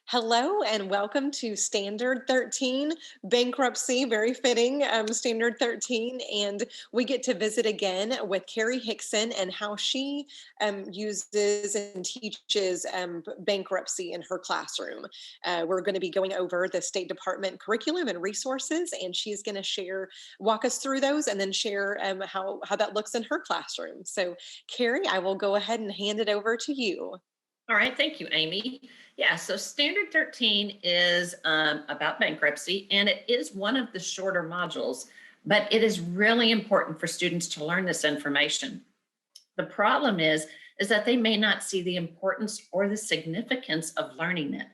Hello and welcome to Standard 13 Bankruptcy, very fitting, Standard 13. And we get to visit again with Carrie Hickson and how she uses and teaches bankruptcy in her classroom. We're going to be going over the State Department curriculum and resources, and she's going to walk us through those and then share how that looks in her classroom. So, Carrie, I will go ahead and hand it over to you. All right, thank you, Amy. Yeah, so Standard 13 is about bankruptcy, and it is one of the shorter modules, but it is really important for students to learn this information. The problem is that they may not see the importance or the significance of learning it.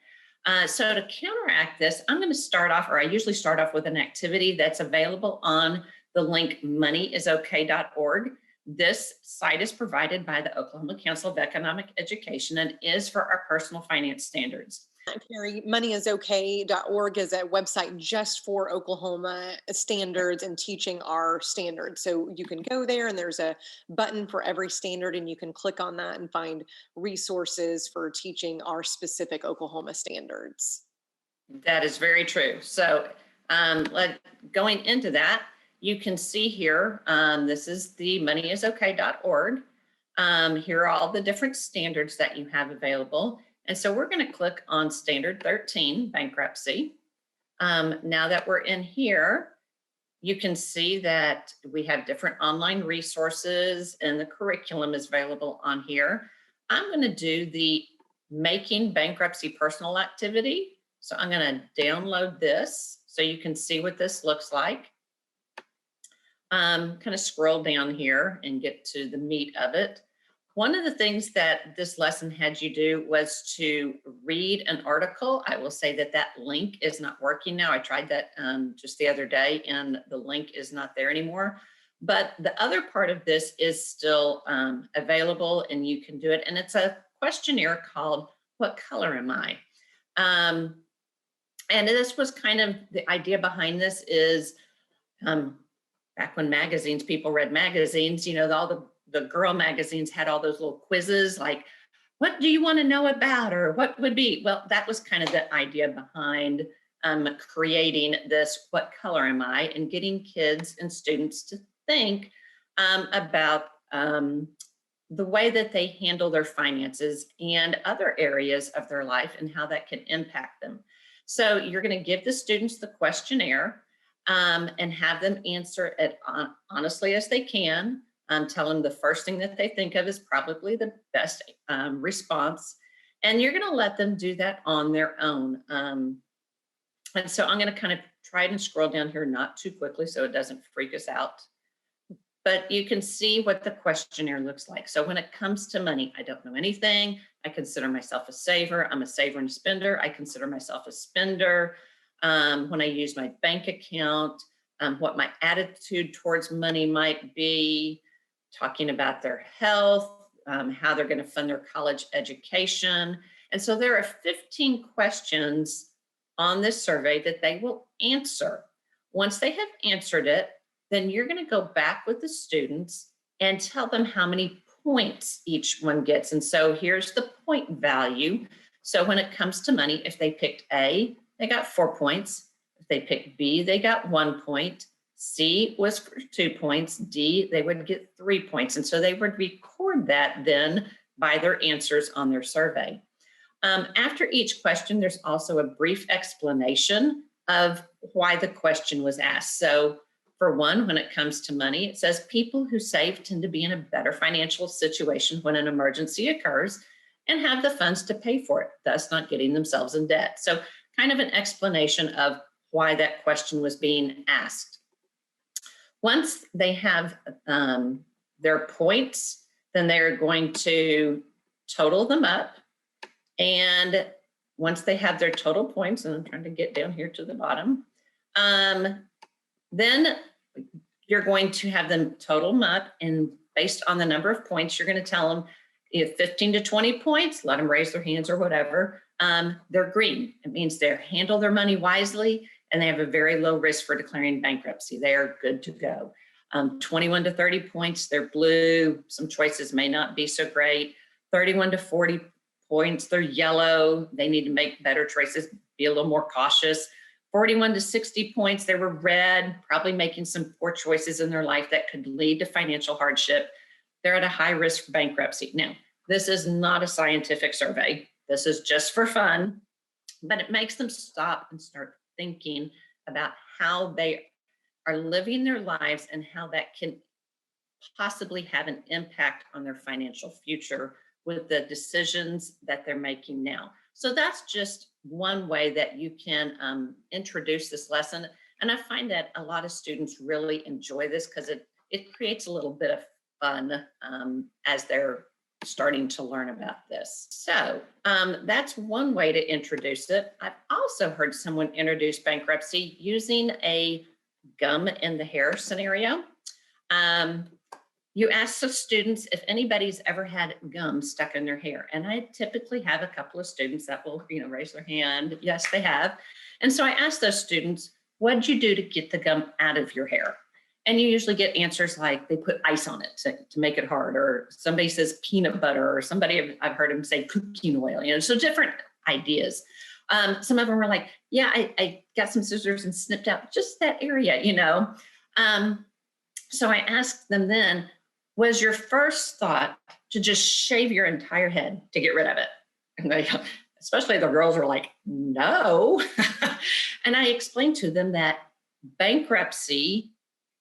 So to counteract this, I'm going to start off, or I usually start off with an activity that's available on the link moneyisok.org. This site is provided by the Oklahoma Council of Economic Education and is for our personal finance standards. Carrie, moneyisok.org is a website just for Oklahoma standards and teaching our standards. So you can go there and there's a button for every standard and you can click on that and find resources for teaching our specific Oklahoma standards. That is very true. So going into that, you can see here, this is the moneyisok.org. Here are all the different standards that you have available. And so we're going to click on Standard 13, Bankruptcy. Now that we're in here, you can see that we have different online resources and the curriculum is available on here. I'm going to do the Making Bankruptcy Personal activity. So I'm going to download this so you can see what this looks like. Kind of scroll down here and get to the meat of it. One of the things that this lesson had you do was to read an article. I will say that that link is not working now. I tried that just the other day and the link is not there anymore. But the other part of this is still available and you can do it. And it's a questionnaire called, What Color Am I? And this was kind of the idea behind this is, back when people read magazines, you know, all the girl magazines had all those little quizzes like, what do you want to know about? Or what would be? Well, that was kind of the idea behind creating this, What Color Am I? And getting kids and students to think about the way that they handle their finances and other areas of their life and how that can impact them. So you're going to give the students the questionnaire and have them answer it honestly as they can. Tell them the first thing that they think of is probably the best response. And you're going to let them do that on their own. And so I'm going to kind of try and scroll down here, not too quickly so it doesn't freak us out. But you can see what the questionnaire looks like. So when it comes to money, I don't know anything. I consider myself a saver. I'm a saver and spender. I consider myself a spender. When I use my bank account, what my attitude towards money might be, talking about their health, how they're going to fund their college education. And so there are 15 questions on this survey that they will answer. Once they have answered it, then you're going to go back with the students and tell them how many points each one gets. And so here's the point value. So when it comes to money, if they picked A, they got 4 points. If they picked B, they got 1 point. C was for 2 points. D, they would get 3 points. And so they would record that then by their answers on their survey. After each question, there's also a brief explanation of why the question was asked. So for one, when it comes to money, it says people who save tend to be in a better financial situation when an emergency occurs and have the funds to pay for it, thus not getting themselves in debt. So kind of an explanation of why that question was being asked. Once they have their points, then they're going to total them up. And once they have their total points, and I'm trying to get down here to the bottom, then you're going to have them total them up. And based on the number of points, you're going to tell them if 15 to 20 points, let them raise their hands or whatever. They're green. It means they handle their money wisely and they have a very low risk for declaring bankruptcy. They are good to go. 21 to 30 points, they're blue. Some choices may not be so great. 31 to 40 points, they're yellow. They need to make better choices, be a little more cautious. 41 to 60 points, they were red, probably making some poor choices in their life that could lead to financial hardship. They're at a high risk for bankruptcy. Now, this is not a scientific survey. This is just for fun, but it makes them stop and start thinking about how they are living their lives and how that can possibly have an impact on their financial future with the decisions that they're making now. So that's just one way that you can introduce this lesson. And I find that a lot of students really enjoy this because it creates a little bit of fun as they're starting to learn about this. So that's one way to introduce it. I've also heard someone introduce bankruptcy using a gum in the hair scenario. You ask the students if anybody's ever had gum stuck in their hair. And I typically have a couple of students that will, raise their hand. Yes, they have. And so I ask those students, what did you do to get the gum out of your hair? And you usually get answers like they put ice on it to make it hard, or somebody says peanut butter, or somebody, I've heard them say cooking oil, so different ideas. Some of them were like, yeah, I got some scissors and snipped out just that area, So I asked them then, was your first thought to just shave your entire head to get rid of it? And they, especially the girls, are like, no. And I explained to them that bankruptcy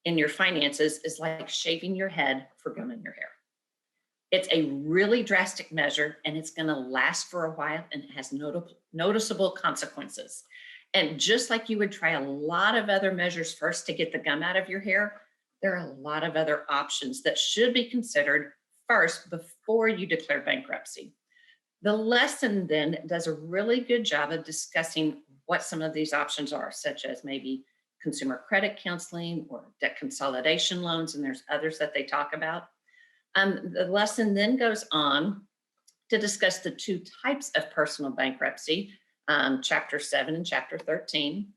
in your finances is like shaving your head for gum in your hair. It's a really drastic measure, and it's going to last for a while, and it has noticeable consequences. And just like you would try a lot of other measures first to get the gum out of your hair, there are a lot of other options that should be considered first before you declare bankruptcy. The lesson then does a really good job of discussing what some of these options are, such as maybe consumer credit counseling or debt consolidation loans, and there's others that they talk about. The lesson then goes on to discuss the two types of personal bankruptcy, Chapter 7 and Chapter 13.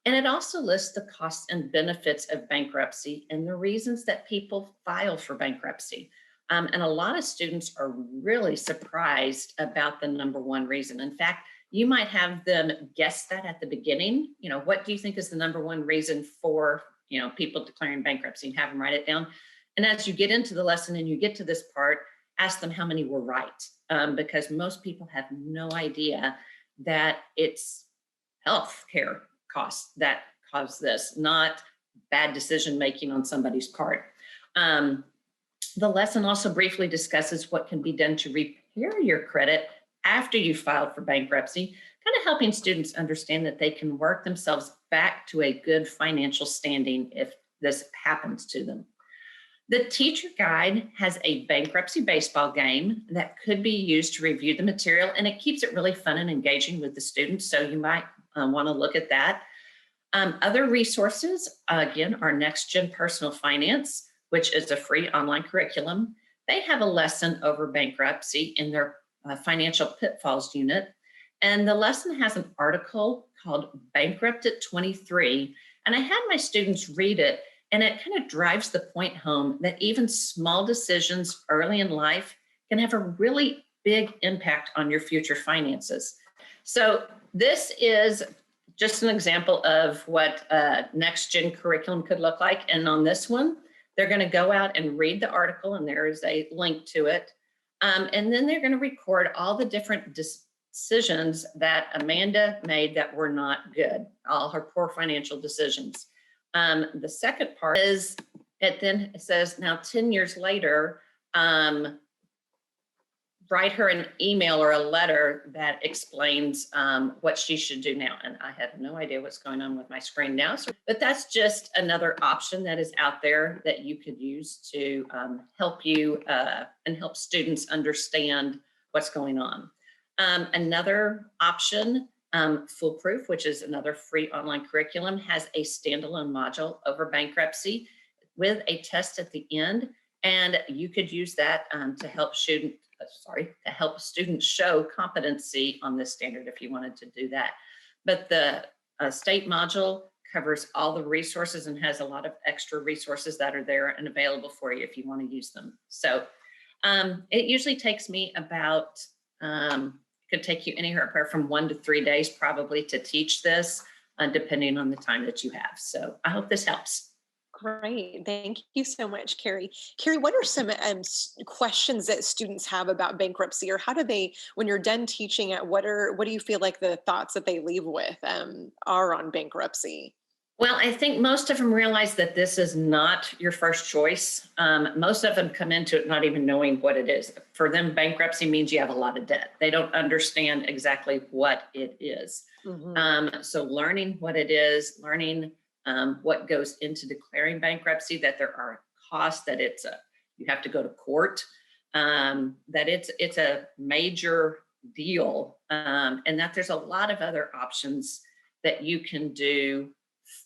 And it also lists the costs and benefits of bankruptcy and the reasons that people file for bankruptcy. And a lot of students are really surprised about the number one reason. In fact, you might have them guess that at the beginning. What do you think is the number one reason for, people declaring bankruptcy, and have them write it down. And as you get into the lesson and you get to this part, ask them how many were right, because most people have no idea that it's health care costs that cause this, not bad decision making on somebody's part. The lesson also briefly discusses what can be done to repair your credit after you filed for bankruptcy, kind of helping students understand that they can work themselves back to a good financial standing if this happens to them. The teacher guide has a bankruptcy baseball game that could be used to review the material, and it keeps it really fun and engaging with the students, so you might want to look at that. Other resources, again, are Next Gen Personal Finance, which is a free online curriculum. They have a lesson over bankruptcy in their financial pitfalls unit. And the lesson has an article called Bankrupt at 23. And I had my students read it, and it kind of drives the point home that even small decisions early in life can have a really big impact on your future finances. So this is just an example of what a next gen curriculum could look like. And on this one, they're going to go out and read the article, and there is a link to it. And then they're going to record all the different decisions that Amanda made that were not good, all her poor financial decisions. The second part is, it says, now 10 years later, write her an email or a letter that explains what she should do now. And I have no idea what's going on with my screen now. But that's just another option that is out there that you could use to help you and help students understand what's going on. Another option, Foolproof, which is another free online curriculum, has a standalone module over bankruptcy with a test at the end. And you could use that to help students show competency on this standard if you wanted to do that. But the state module covers all the resources and has a lot of extra resources that are there and available for you if you want to use them. So it usually takes me about Could take you anywhere from 1 to 3 days probably to teach this, depending on the time that you have. So I hope this helps. Great. Thank you so much, Carrie. Carrie, what are some questions that students have about bankruptcy, or how do they, when you're done teaching it, what do you feel like the thoughts that they leave with are on bankruptcy? Well, I think most of them realize that this is not your first choice. Most of them come into it not even knowing what it is. For them, bankruptcy means you have a lot of debt. They don't understand exactly what it is. Hmm. So learning what it is, learning what goes into declaring bankruptcy, that there are costs, that you have to go to court, that it's a major deal, and that there's a lot of other options that you can do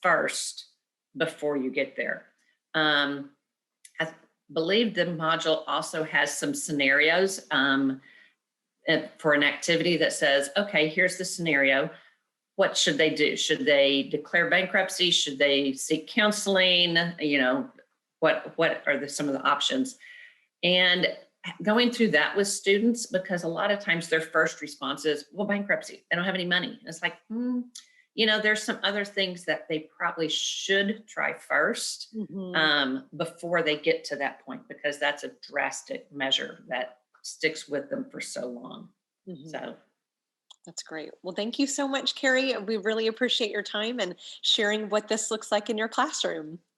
first before you get there. I believe the module also has some scenarios for an activity that says, okay, here's the scenario. What should they do? Should they declare bankruptcy? Should they seek counseling? What are some of the options? And going through that with students, because a lot of times their first response is, well, bankruptcy, I don't have any money. And it's like, there's some other things that they probably should try first, Hmm. before they get to that point, because that's a drastic measure that sticks with them for so long. Hmm. So That's great. Well, thank you so much, Carrie. We really appreciate your time and sharing what this looks like in your classroom.